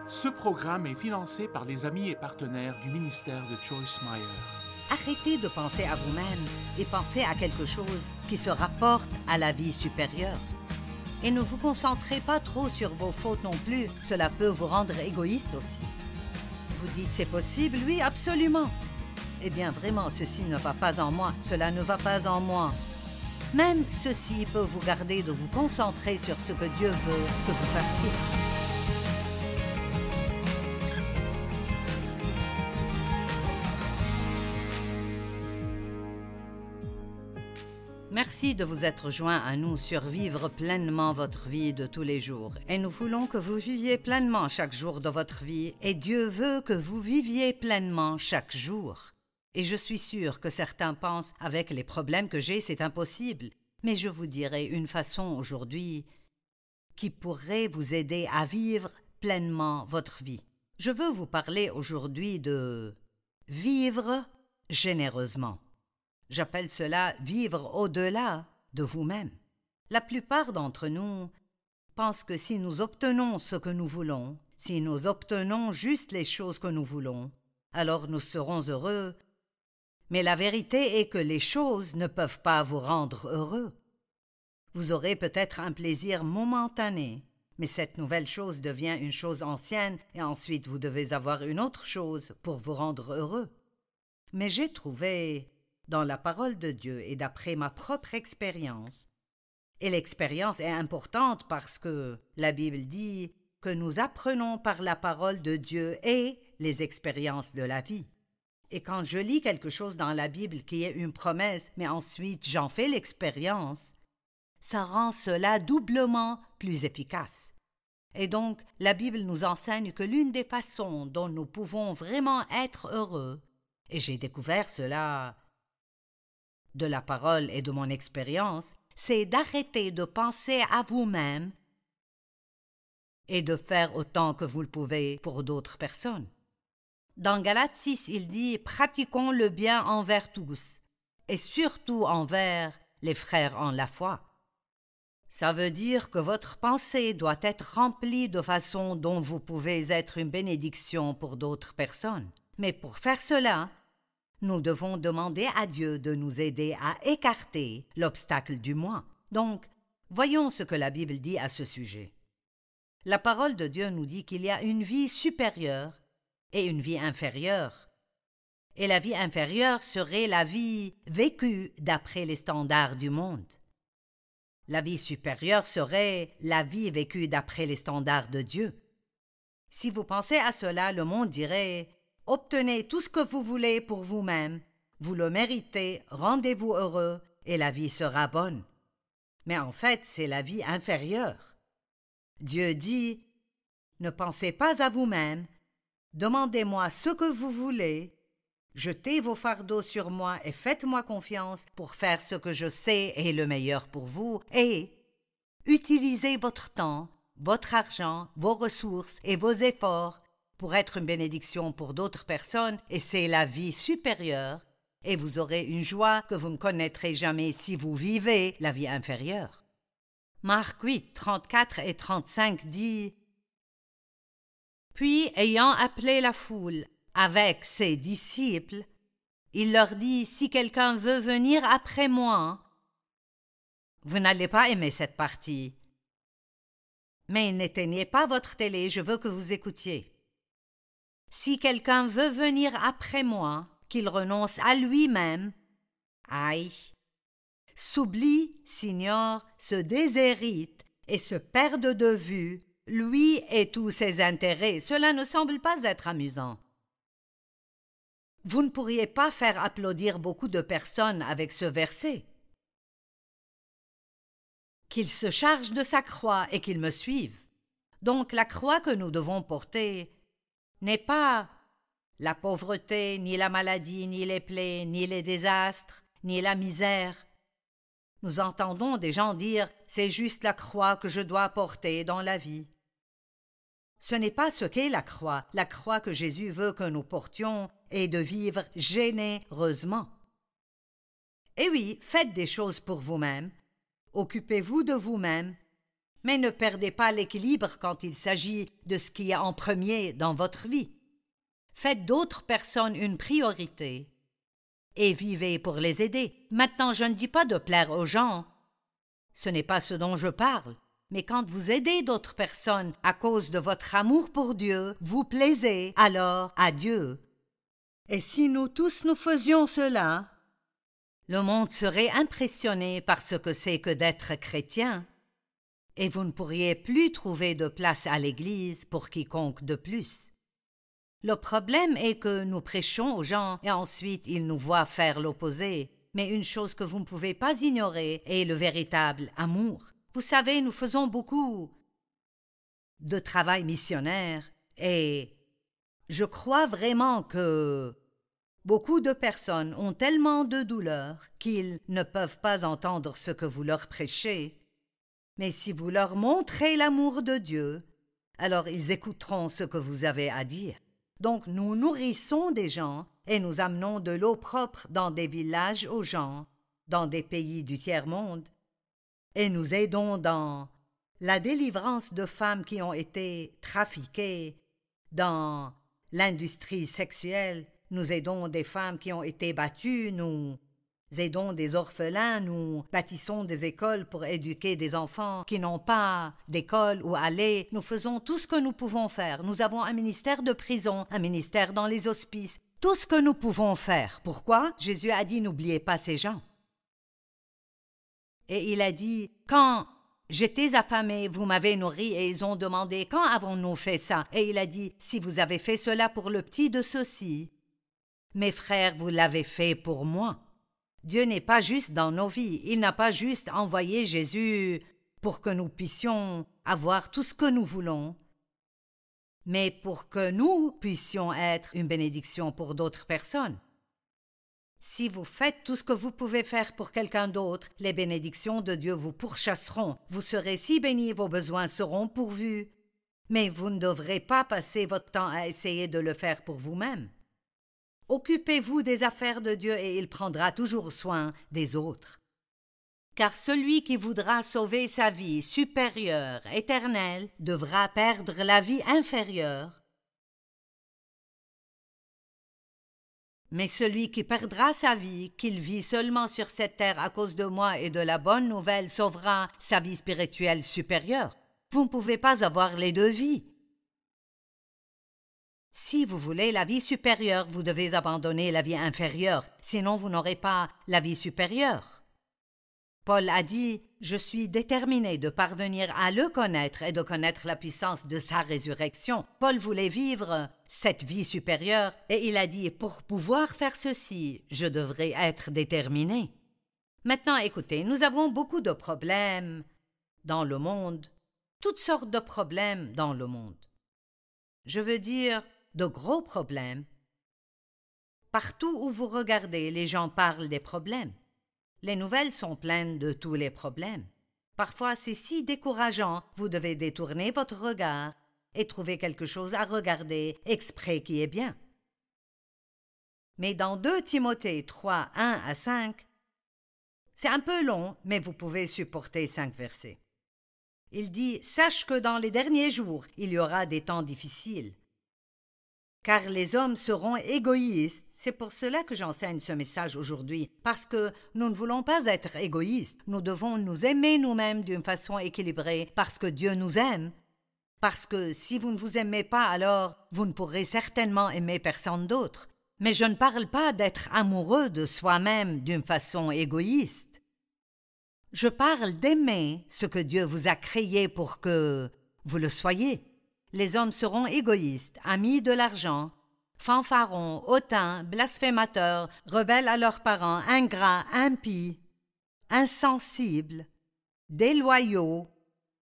Ce programme est financé par les amis et partenaires du ministère de Joyce Meyer. Arrêtez de penser à vous-même et pensez à quelque chose qui se rapporte à la vie supérieure. Et ne vous concentrez pas trop sur vos fautes non plus, cela peut vous rendre égoïste aussi. Vous dites c'est possible? Oui, absolument. Eh bien vraiment, ceci ne va pas en moi, cela ne va pas en moi. Même ceci peut vous garder de vous concentrer sur ce que Dieu veut que vous fassiez. Merci de vous être joint à nous sur Vivre pleinement votre vie de tous les jours. Et nous voulons que vous viviez pleinement chaque jour de votre vie. Et Dieu veut que vous viviez pleinement chaque jour. Et je suis sûre que certains pensent, avec les problèmes que j'ai, c'est impossible. Mais je vous dirai une façon aujourd'hui qui pourrait vous aider à vivre pleinement votre vie. Je veux vous parler aujourd'hui de vivre généreusement. J'appelle cela vivre au-delà de vous-même. La plupart d'entre nous pensent que si nous obtenons ce que nous voulons, si nous obtenons juste les choses que nous voulons, alors nous serons heureux. Mais la vérité est que les choses ne peuvent pas vous rendre heureux. Vous aurez peut-être un plaisir momentané, mais cette nouvelle chose devient une chose ancienne et ensuite vous devez avoir une autre chose pour vous rendre heureux. Mais j'ai trouvé dans la parole de Dieu et d'après ma propre expérience. Et l'expérience est importante parce que la Bible dit que nous apprenons par la parole de Dieu et les expériences de la vie. Et quand je lis quelque chose dans la Bible qui est une promesse, mais ensuite j'en fais l'expérience, ça rend cela doublement plus efficace. Et donc, la Bible nous enseigne que l'une des façons dont nous pouvons vraiment être heureux, et j'ai découvert cela de la parole et de mon expérience, c'est d'arrêter de penser à vous-même et de faire autant que vous le pouvez pour d'autres personnes. Dans Galates 6, il dit « Pratiquons le bien envers tous, et surtout envers les frères en la foi ». Ça veut dire que votre pensée doit être remplie de façon dont vous pouvez être une bénédiction pour d'autres personnes. Mais pour faire cela, nous devons demander à Dieu de nous aider à écarter l'obstacle du moi. Donc, voyons ce que la Bible dit à ce sujet. La parole de Dieu nous dit qu'il y a une vie supérieure et une vie inférieure. Et la vie inférieure serait la vie vécue d'après les standards du monde. La vie supérieure serait la vie vécue d'après les standards de Dieu. Si vous pensez à cela, le monde dirait « Obtenez tout ce que vous voulez pour vous-même, vous le méritez, rendez-vous heureux et la vie sera bonne. » Mais en fait, c'est la vie inférieure. Dieu dit « Ne pensez pas à vous-même, demandez-moi ce que vous voulez, jetez vos fardeaux sur moi et faites-moi confiance pour faire ce que je sais est le meilleur pour vous et utilisez votre temps, votre argent, vos ressources et vos efforts pour être une bénédiction pour d'autres personnes, et c'est la vie supérieure, et vous aurez une joie que vous ne connaîtrez jamais si vous vivez la vie inférieure. Marc 8, 34 et 35 dit « Puis, ayant appelé la foule avec ses disciples, il leur dit « Si quelqu'un veut venir après moi, vous n'allez pas aimer cette partie, mais n'éteignez pas votre télé, je veux que vous écoutiez. » Si quelqu'un veut venir après moi, qu'il renonce à lui-même, aïe, s'oublie, s'ignore, se déshérite et se perde de vue, lui et tous ses intérêts, cela ne semble pas être amusant. Vous ne pourriez pas faire applaudir beaucoup de personnes avec ce verset. Qu'il se charge de sa croix et qu'il me suive. Donc la croix que nous devons porter n'est pas la pauvreté, ni la maladie, ni les plaies, ni les désastres, ni la misère. Nous entendons des gens dire « c'est juste la croix que je dois porter dans la vie ». Ce n'est pas ce qu'est la croix que Jésus veut que nous portions est de vivre généreusement. Et oui, faites des choses pour vous-même, occupez-vous de vous-même, Mais ne perdez pas l'équilibre quand il s'agit de ce qui est en premier dans votre vie. Faites d'autres personnes une priorité et vivez pour les aider. Maintenant, je ne dis pas de plaire aux gens. Ce n'est pas ce dont je parle. Mais quand vous aidez d'autres personnes à cause de votre amour pour Dieu, vous plaisez alors à Dieu. Et si nous tous nous faisions cela, le monde serait impressionné par ce que c'est que d'être chrétien. Et vous ne pourriez plus trouver de place à l'Église pour quiconque de plus. Le problème est que nous prêchons aux gens et ensuite ils nous voient faire l'opposé. Mais une chose que vous ne pouvez pas ignorer est le véritable amour. Vous savez, nous faisons beaucoup de travail missionnaire et je crois vraiment que beaucoup de personnes ont tellement de douleur qu'ils ne peuvent pas entendre ce que vous leur prêchez. Mais si vous leur montrez l'amour de Dieu, alors ils écouteront ce que vous avez à dire. Donc nous nourrissons des gens et nous amenons de l'eau propre dans des villages aux gens, dans des pays du tiers-monde, et nous aidons dans la délivrance de femmes qui ont été trafiquées, dans l'industrie sexuelle, nous aidons des femmes qui ont été battues, nous aidons des orphelins, nous bâtissons des écoles pour éduquer des enfants qui n'ont pas d'école où aller. Nous faisons tout ce que nous pouvons faire. Nous avons un ministère de prison, un ministère dans les hospices, tout ce que nous pouvons faire. Pourquoi? Jésus a dit, n'oubliez pas ces gens. Et il a dit, quand j'étais affamé, vous m'avez nourri, et ils ont demandé, quand avons-nous fait ça? Et il a dit, si vous avez fait cela pour le petit de ceux-ci, mes frères, vous l'avez fait pour moi. Dieu n'est pas juste dans nos vies. Il n'a pas juste envoyé Jésus pour que nous puissions avoir tout ce que nous voulons, mais pour que nous puissions être une bénédiction pour d'autres personnes. Si vous faites tout ce que vous pouvez faire pour quelqu'un d'autre, les bénédictions de Dieu vous pourchasseront. Vous serez si bénis, vos besoins seront pourvus. Mais vous ne devrez pas passer votre temps à essayer de le faire pour vous-même. Occupez-vous des affaires de Dieu et il prendra toujours soin des autres. Car celui qui voudra sauver sa vie supérieure, éternelle, devra perdre la vie inférieure. Mais celui qui perdra sa vie, qu'il vit seulement sur cette terre à cause de moi et de la bonne nouvelle, sauvera sa vie spirituelle supérieure. Vous ne pouvez pas avoir les deux vies. Si vous voulez la vie supérieure, vous devez abandonner la vie inférieure, sinon vous n'aurez pas la vie supérieure. Paul a dit « Je suis déterminé de parvenir à le connaître et de connaître la puissance de sa résurrection. » Paul voulait vivre cette vie supérieure et il a dit « Pour pouvoir faire ceci, je devrais être déterminé. » Maintenant, écoutez, nous avons beaucoup de problèmes dans le monde, toutes sortes de problèmes dans le monde. Je veux dire, de gros problèmes. Partout où vous regardez, les gens parlent des problèmes. Les nouvelles sont pleines de tous les problèmes. Parfois, c'est si décourageant, vous devez détourner votre regard et trouver quelque chose à regarder exprès qui est bien. Mais dans 2 Timothée 3, 1 à 5, c'est un peu long, mais vous pouvez supporter 5 versets. Il dit « Sache que dans les derniers jours, il y aura des temps difficiles. Car les hommes seront égoïstes. » C'est pour cela que j'enseigne ce message aujourd'hui, parce que nous ne voulons pas être égoïstes. Nous devons nous aimer nous-mêmes d'une façon équilibrée, parce que Dieu nous aime. Parce que si vous ne vous aimez pas, alors vous ne pourrez certainement aimer personne d'autre. Mais je ne parle pas d'être amoureux de soi-même d'une façon égoïste. Je parle d'aimer ce que Dieu vous a créé pour que vous le soyez. Les hommes seront égoïstes, amis de l'argent, fanfarons, hautains, blasphémateurs, rebelles à leurs parents, ingrats, impies, insensibles, déloyaux,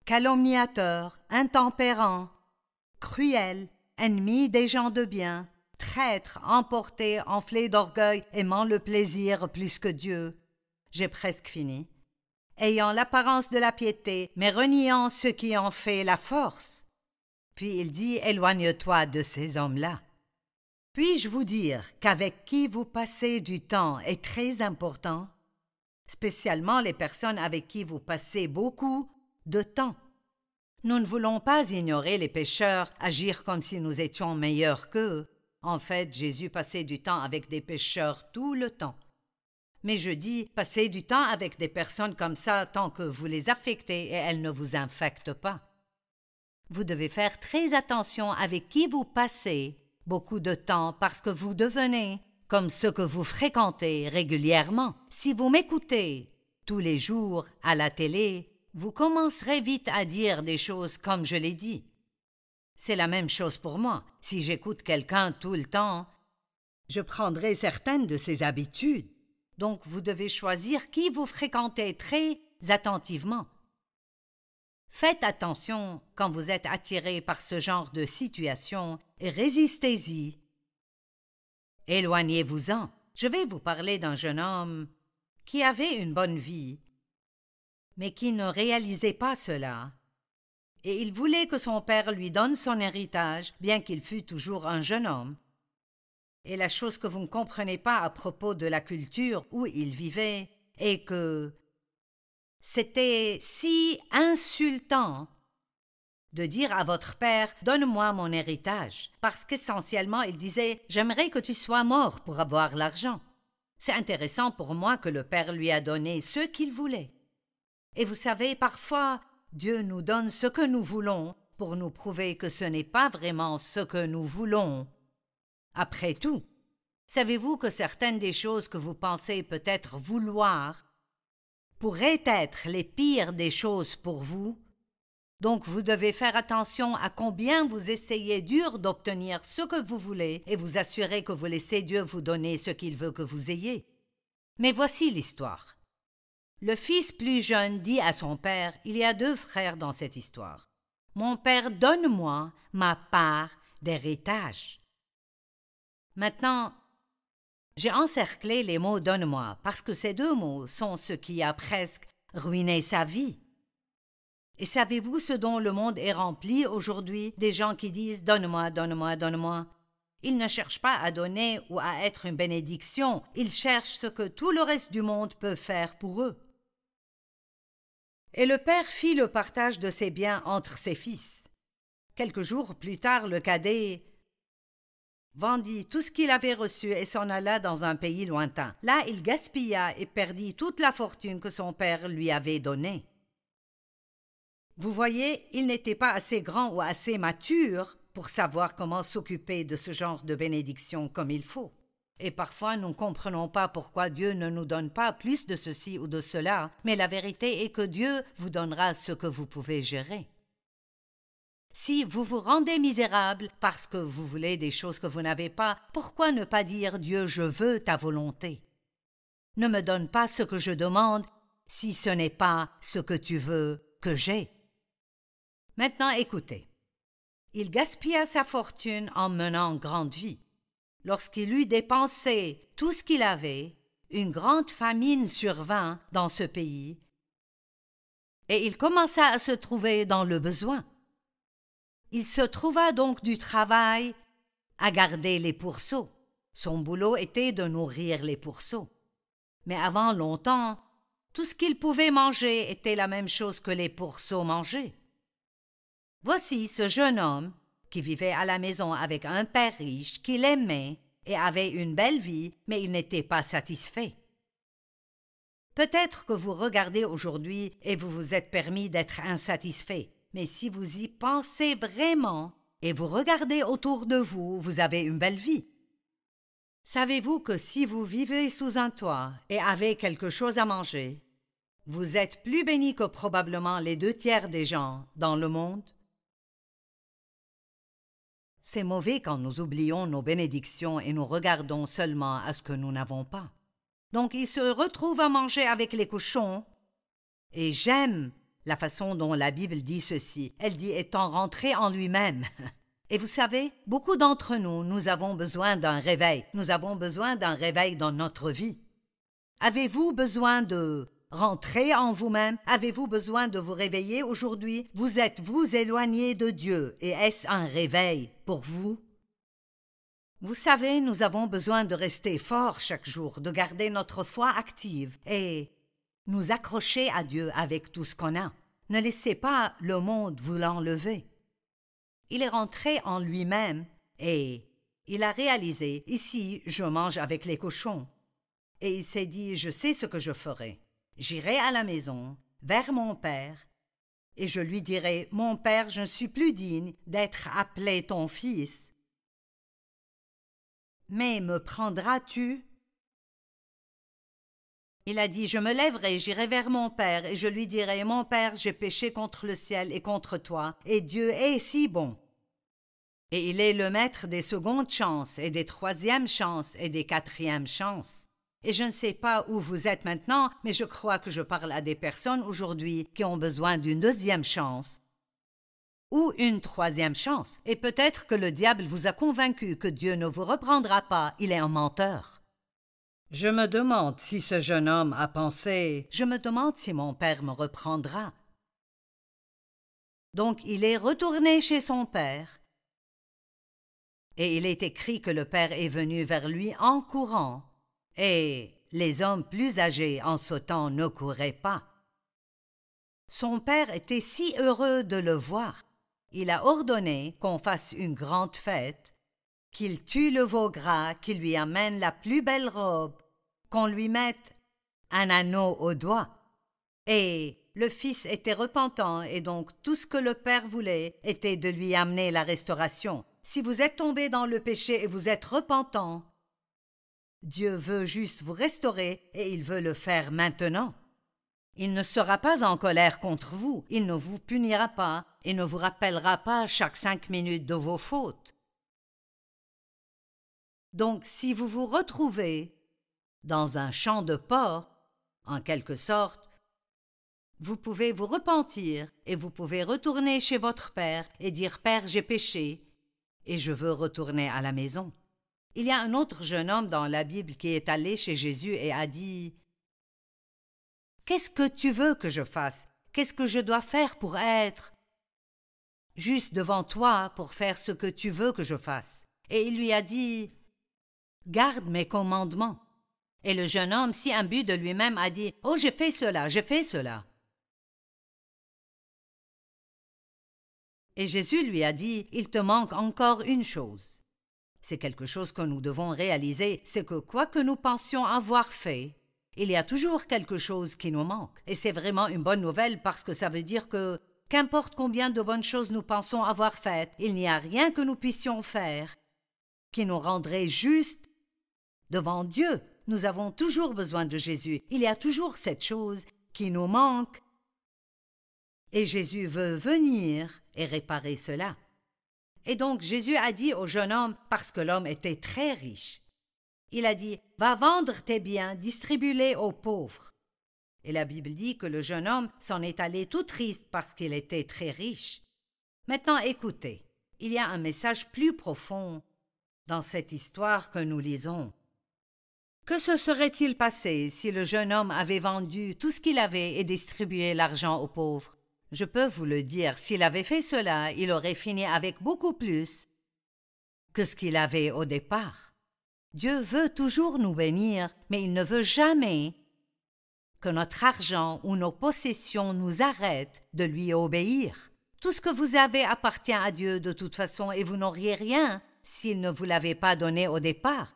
calomniateurs, intempérants, cruels, ennemis des gens de bien, traîtres, emportés, enflés d'orgueil, aimant le plaisir plus que Dieu. J'ai presque fini. Ayant l'apparence de la piété, mais reniant ce qui en fait la force. Puis il dit, éloigne-toi de ces hommes-là. Puis-je vous dire qu'avec qui vous passez du temps est très important, spécialement les personnes avec qui vous passez beaucoup de temps. Nous ne voulons pas ignorer les pécheurs, agir comme si nous étions meilleurs qu'eux. En fait, Jésus passait du temps avec des pécheurs tout le temps. Mais je dis, passez du temps avec des personnes comme ça tant que vous les affectez et elles ne vous infectent pas. Vous devez faire très attention avec qui vous passez beaucoup de temps parce que vous devenez comme ceux que vous fréquentez régulièrement. Si vous m'écoutez tous les jours à la télé, vous commencerez vite à dire des choses comme je l'ai dit. C'est la même chose pour moi. Si j'écoute quelqu'un tout le temps, je prendrai certaines de ses habitudes. Donc vous devez choisir qui vous fréquentez très attentivement. Faites attention quand vous êtes attiré par ce genre de situation et résistez-y. Éloignez-vous-en. Je vais vous parler d'un jeune homme qui avait une bonne vie, mais qui ne réalisait pas cela. Et il voulait que son père lui donne son héritage, bien qu'il fût toujours un jeune homme. Et la chose que vous ne comprenez pas à propos de la culture où il vivait est que c'était si insultant de dire à votre père « Donne-moi mon héritage » parce qu'essentiellement il disait « J'aimerais que tu sois mort pour avoir l'argent ». C'est intéressant pour moi que le père lui a donné ce qu'il voulait. Et vous savez, parfois, Dieu nous donne ce que nous voulons pour nous prouver que ce n'est pas vraiment ce que nous voulons. Après tout, savez-vous que certaines des choses que vous pensez peut-être vouloir pourraient être les pires des choses pour vous? Donc vous devez faire attention à combien vous essayez dur d'obtenir ce que vous voulez et vous assurer que vous laissez Dieu vous donner ce qu'il veut que vous ayez. Mais voici l'histoire. Le fils plus jeune dit à son père, il y a 2 frères dans cette histoire. « Mon père, donne-moi ma part d'héritage. » Maintenant, j'ai encerclé les mots « donne-moi » parce que ces 2 mots sont ce qui a presque ruiné sa vie. Et savez-vous ce dont le monde est rempli aujourd'hui? Des gens qui disent « donne-moi, donne-moi, donne-moi ». Ils ne cherchent pas à donner ou à être une bénédiction, ils cherchent ce que tout le reste du monde peut faire pour eux. Et le père fit le partage de ses biens entre ses fils. Quelques jours plus tard, le cadet vendit tout ce qu'il avait reçu et s'en alla dans un pays lointain. Là, il gaspilla et perdit toute la fortune que son père lui avait donnée. Vous voyez, il n'était pas assez grand ou assez mature pour savoir comment s'occuper de ce genre de bénédiction comme il faut. Et parfois, nous ne comprenons pas pourquoi Dieu ne nous donne pas plus de ceci ou de cela, mais la vérité est que Dieu vous donnera ce que vous pouvez gérer. Si vous vous rendez misérable parce que vous voulez des choses que vous n'avez pas, pourquoi ne pas dire « Dieu, je veux ta volonté ». Ne me donne pas ce que je demande si ce n'est pas ce que tu veux que j'ai. Maintenant, écoutez. Il gaspilla sa fortune en menant grande vie. Lorsqu'il eut dépensé tout ce qu'il avait, une grande famine survint dans ce pays et il commença à se trouver dans le besoin. Il se trouva donc du travail à garder les pourceaux. Son boulot était de nourrir les pourceaux. Mais avant longtemps, tout ce qu'il pouvait manger était la même chose que les pourceaux mangeaient. Voici ce jeune homme qui vivait à la maison avec un père riche qui l'aimait et avait une belle vie, mais il n'était pas satisfait. Peut-être que vous regardez aujourd'hui et vous vous êtes permis d'être insatisfait, mais si vous y pensez vraiment et vous regardez autour de vous, vous avez une belle vie. Savez-vous que si vous vivez sous un toit et avez quelque chose à manger, vous êtes plus béni que probablement les 2/3 des gens dans le monde? C'est mauvais quand nous oublions nos bénédictions et nous regardons seulement à ce que nous n'avons pas. Donc il se retrouve à manger avec les cochons. Et j'aime la façon dont la Bible dit ceci. Elle dit étant rentré en lui-même. Et vous savez, beaucoup d'entre nous, nous avons besoin d'un réveil. Nous avons besoin d'un réveil dans notre vie. Avez-vous besoin de rentrer en vous-même? Avez-vous besoin de vous réveiller aujourd'hui? Vous êtes-vous éloigné de Dieu et est-ce un réveil pour vous? Vous savez, nous avons besoin de rester forts chaque jour, de garder notre foi active et nous accrocher à Dieu avec tout ce qu'on a. ne laissez pas le monde vous l'enlever. Il est rentré en lui-même et il a réalisé, ici, je mange avec les cochons. Et il s'est dit, je sais ce que je ferai. J'irai à la maison, vers mon père, et je lui dirai, mon père, je ne suis plus digne d'être appelé ton fils. Mais me prendras-tu? Il a dit, je me lèverai, j'irai vers mon père, et je lui dirai, mon père, j'ai péché contre le ciel et contre toi, et Dieu est si bon. Et il est le maître des secondes chances, et des troisièmes chances, et des quatrièmes chances. Et je ne sais pas où vous êtes maintenant, mais je crois que je parle à des personnes aujourd'hui qui ont besoin d'une deuxième chance ou une troisième chance. Et peut-être que le diable vous a convaincu que Dieu ne vous reprendra pas, il est un menteur. Je me demande si ce jeune homme a pensé, je me demande si mon père me reprendra. Donc il est retourné chez son père. Et il est écrit que le père est venu vers lui en courant. Et les hommes plus âgés en ce temps ne couraient pas. Son père était si heureux de le voir. Il a ordonné qu'on fasse une grande fête, qu'il tue le veau gras, qu'il lui amène la plus belle robe, qu'on lui mette un anneau au doigt. Et le fils était repentant, et donc tout ce que le père voulait était de lui amener la restauration. Si vous êtes tombé dans le péché et vous êtes repentant, Dieu veut juste vous restaurer et il veut le faire maintenant. Il ne sera pas en colère contre vous, il ne vous punira pas et ne vous rappellera pas chaque 5 minutes de vos fautes. Donc, si vous vous retrouvez dans un champ de porc, en quelque sorte, vous pouvez vous repentir et vous pouvez retourner chez votre père et dire « Père, j'ai péché et je veux retourner à la maison ». Il y a un autre jeune homme dans la Bible qui est allé chez Jésus et a dit « Qu'est-ce que tu veux que je fasse? Qu'est-ce que je dois faire pour être juste devant toi pour faire ce que tu veux que je fasse? » Et il lui a dit « Garde mes commandements. » Et le jeune homme, si imbu de lui-même, a dit « Oh, j'ai fait cela, j'ai fait cela. » Et Jésus lui a dit « Il te manque encore une chose. » C'est quelque chose que nous devons réaliser, c'est que quoi que nous pensions avoir fait, il y a toujours quelque chose qui nous manque. Et c'est vraiment une bonne nouvelle parce que ça veut dire que, qu'importe combien de bonnes choses nous pensons avoir faites, il n'y a rien que nous puissions faire qui nous rendrait juste devant Dieu. Nous avons toujours besoin de Jésus. Il y a toujours cette chose qui nous manque. Et Jésus veut venir et réparer cela. Et donc Jésus a dit au jeune homme, parce que l'homme était très riche, il a dit « Va vendre tes biens, distribue-les aux pauvres. » Et la Bible dit que le jeune homme s'en est allé tout triste parce qu'il était très riche. Maintenant écoutez, il y a un message plus profond dans cette histoire que nous lisons. Que se serait-il passé si le jeune homme avait vendu tout ce qu'il avait et distribué l'argent aux pauvres? Je peux vous le dire, s'il avait fait cela, il aurait fini avec beaucoup plus que ce qu'il avait au départ. Dieu veut toujours nous bénir, mais il ne veut jamais que notre argent ou nos possessions nous arrêtent de lui obéir. Tout ce que vous avez appartient à Dieu de toute façon et vous n'auriez rien s'il ne vous l'avait pas donné au départ.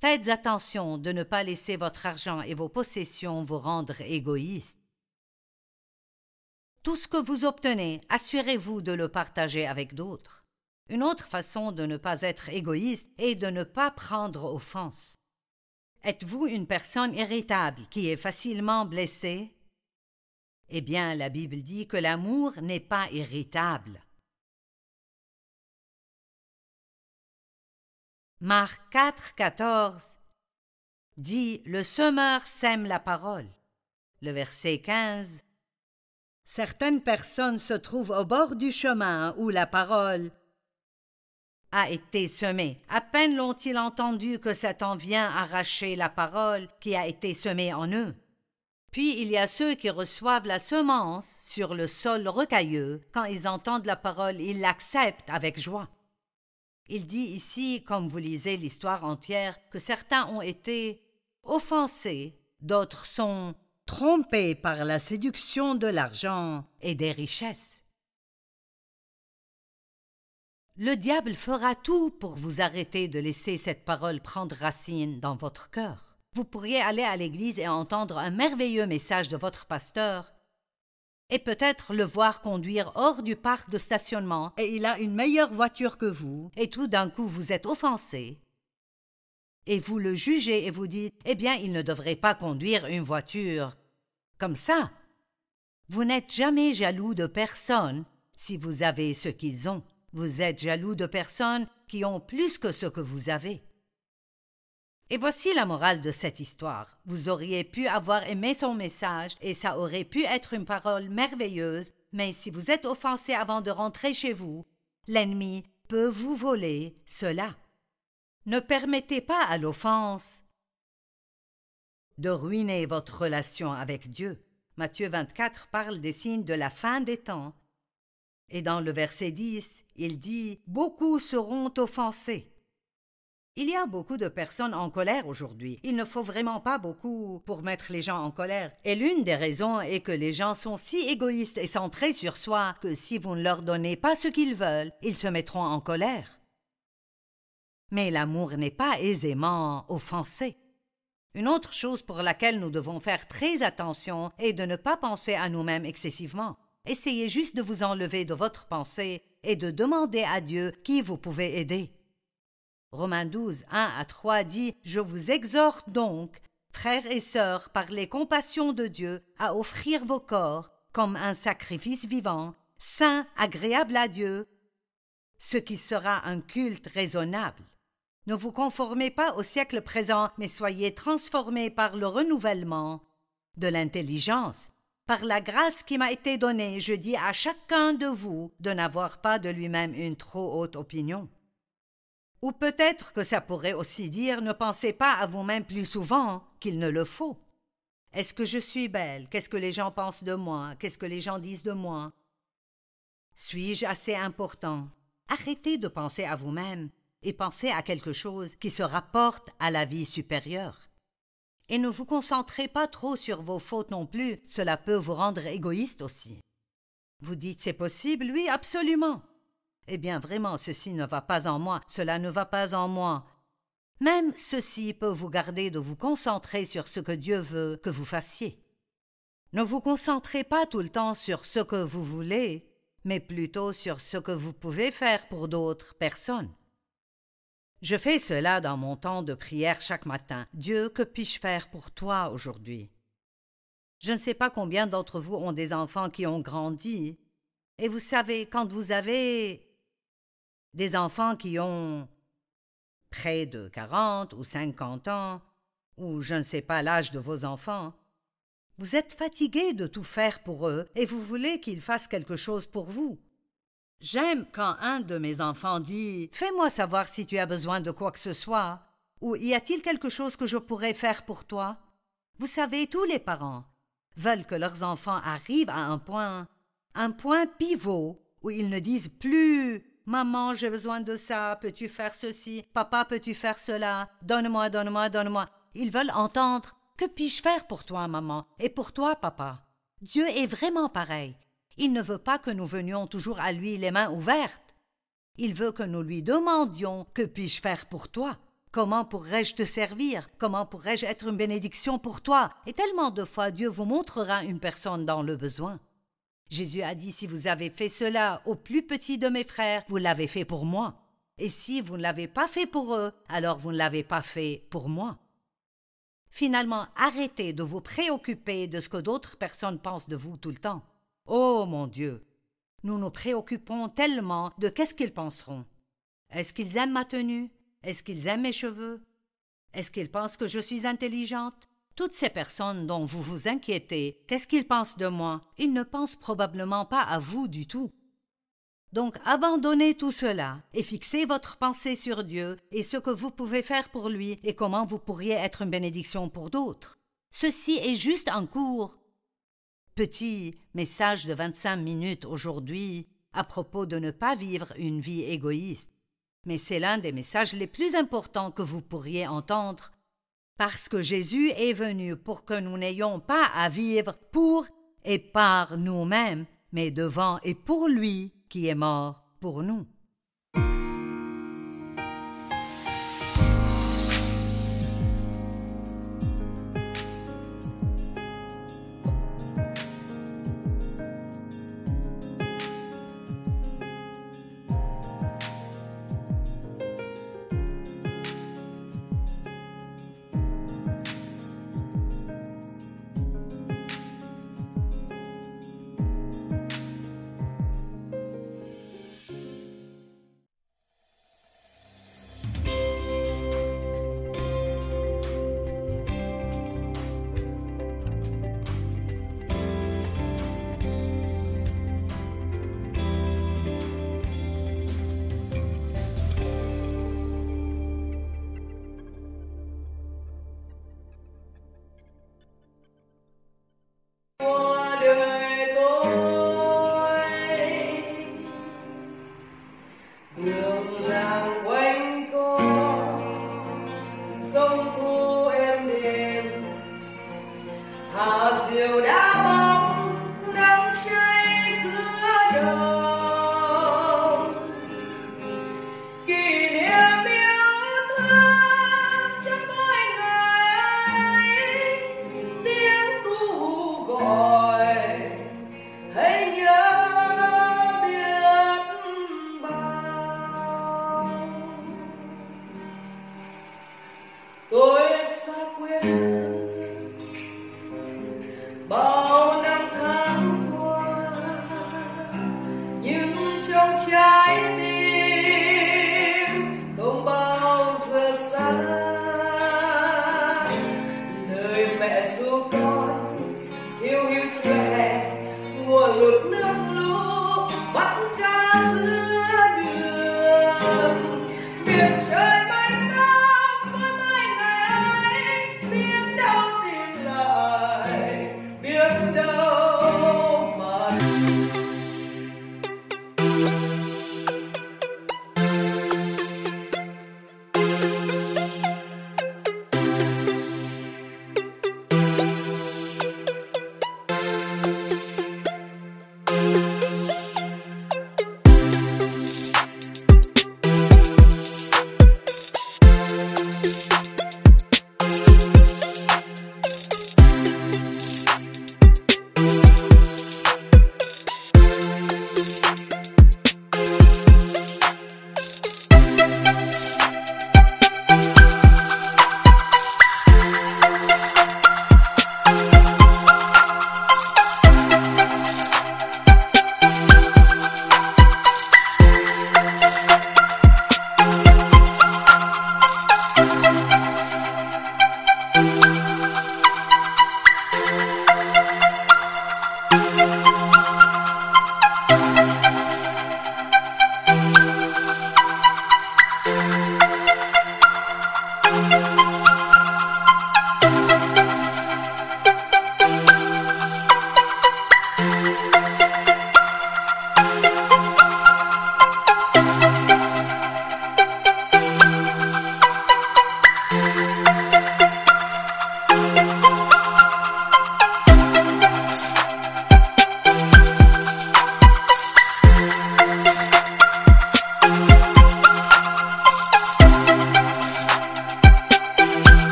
Faites attention de ne pas laisser votre argent et vos possessions vous rendre égoïstes. Tout ce que vous obtenez, assurez-vous de le partager avec d'autres. Une autre façon de ne pas être égoïste est de ne pas prendre offense. Êtes-vous une personne irritable qui est facilement blessée? Eh bien, la Bible dit que l'amour n'est pas irritable. Marc 4, 14 dit « Le semeur sème la parole ». Le verset 15 « Certaines personnes se trouvent au bord du chemin où la parole a été semée. À peine l'ont-ils entendu que Satan vient arracher la parole qui a été semée en eux. Puis il y a ceux qui reçoivent la semence sur le sol rocailleux. Quand ils entendent la parole, ils l'acceptent avec joie. » Il dit ici, comme vous lisez l'histoire entière, que certains ont été offensés, d'autres sont trompés par la séduction de l'argent et des richesses. Le diable fera tout pour vous arrêter de laisser cette parole prendre racine dans votre cœur. Vous pourriez aller à l'église et entendre un merveilleux message de votre pasteur et peut-être le voir conduire hors du parc de stationnement et il a une meilleure voiture que vous et tout d'un coup vous êtes offensé. Et vous le jugez et vous dites « Eh bien, il ne devrait pas conduire une voiture comme ça. » Vous n'êtes jamais jaloux de personne si vous avez ce qu'ils ont. Vous êtes jaloux de personnes qui ont plus que ce que vous avez. Et voici la morale de cette histoire. Vous auriez pu avoir aimé son message et ça aurait pu être une parole merveilleuse, mais si vous êtes offensé avant de rentrer chez vous, l'ennemi peut vous voler cela. Ne permettez pas à l'offense de ruiner votre relation avec Dieu. Matthieu 24 parle des signes de la fin des temps. Et dans le verset 10, il dit « Beaucoup seront offensés ». Il y a beaucoup de personnes en colère aujourd'hui. Il ne faut vraiment pas beaucoup pour mettre les gens en colère. Et l'une des raisons est que les gens sont si égoïstes et centrés sur soi que si vous ne leur donnez pas ce qu'ils veulent, ils se mettront en colère. Mais l'amour n'est pas aisément offensé. Une autre chose pour laquelle nous devons faire très attention est de ne pas penser à nous-mêmes excessivement. Essayez juste de vous enlever de votre pensée et de demander à Dieu qui vous pouvez aider. Romains 12, 1-3 dit « Je vous exhorte donc, frères et sœurs, par les compassions de Dieu, à offrir vos corps comme un sacrifice vivant, saint, agréable à Dieu, ce qui sera un culte raisonnable. Ne vous conformez pas au siècle présent, mais soyez transformés par le renouvellement de l'intelligence. Par la grâce qui m'a été donnée, je dis à chacun de vous de n'avoir pas de lui-même une trop haute opinion. » Ou peut-être que ça pourrait aussi dire « Ne pensez pas à vous-même plus souvent qu'il ne le faut. » Est-ce que je suis belle? Qu'est-ce que les gens pensent de moi? Qu'est-ce que les gens disent de moi? Suis-je assez important? Arrêtez de penser à vous-même et pensez à quelque chose qui se rapporte à la vie supérieure. Et ne vous concentrez pas trop sur vos fautes non plus, cela peut vous rendre égoïste aussi. Vous dites « C'est possible? Oui, absolument. » Eh bien, vraiment, ceci ne va pas en moi, cela ne va pas en moi. Même ceci peut vous garder de vous concentrer sur ce que Dieu veut que vous fassiez. Ne vous concentrez pas tout le temps sur ce que vous voulez, mais plutôt sur ce que vous pouvez faire pour d'autres personnes. Je fais cela dans mon temps de prière chaque matin. Dieu, que puis-je faire pour toi aujourd'hui? Je ne sais pas combien d'entre vous ont des enfants qui ont grandi. Et vous savez, quand vous avez des enfants qui ont près de 40 ou 50 ans, ou je ne sais pas l'âge de vos enfants, vous êtes fatigué de tout faire pour eux et vous voulez qu'ils fassent quelque chose pour vous. J'aime quand un de mes enfants dit « Fais-moi savoir si tu as besoin de quoi que ce soit » ou « Y a-t-il quelque chose que je pourrais faire pour toi ?» Vous savez, tous les parents veulent que leurs enfants arrivent à un point pivot où ils ne disent plus « Maman, j'ai besoin de ça, peux-tu faire ceci? Papa, peux-tu faire cela? Donne-moi, donne-moi, donne-moi. » Ils veulent entendre « Que puis-je faire pour toi, maman? Et pour toi, papa? » Dieu est vraiment pareil. Il ne veut pas que nous venions toujours à lui les mains ouvertes. Il veut que nous lui demandions « Que puis-je faire pour toi? Comment pourrais-je te servir? Comment pourrais-je être une bénédiction pour toi? » Et tellement de fois, Dieu vous montrera une personne dans le besoin. Jésus a dit « Si vous avez fait cela au plus petit de mes frères, vous l'avez fait pour moi. Et si vous ne l'avez pas fait pour eux, alors vous ne l'avez pas fait pour moi. » Finalement, arrêtez de vous préoccuper de ce que d'autres personnes pensent de vous tout le temps. Oh mon Dieu! Nous nous préoccupons tellement de qu'est-ce qu'ils penseront. Est-ce qu'ils aiment ma tenue? Est-ce qu'ils aiment mes cheveux? Est-ce qu'ils pensent que je suis intelligente? Toutes ces personnes dont vous vous inquiétez, qu'est-ce qu'ils pensent de moi? Ils ne pensent probablement pas à vous du tout. Donc abandonnez tout cela et fixez votre pensée sur Dieu et ce que vous pouvez faire pour lui et comment vous pourriez être une bénédiction pour d'autres. Ceci est juste un court petit message de 25 minutes aujourd'hui à propos de ne pas vivre une vie égoïste. Mais c'est l'un des messages les plus importants que vous pourriez entendre Parce que Jésus est venu pour que nous n'ayons pas à vivre pour et par nous-mêmes, mais devant et pour lui qui est mort pour nous.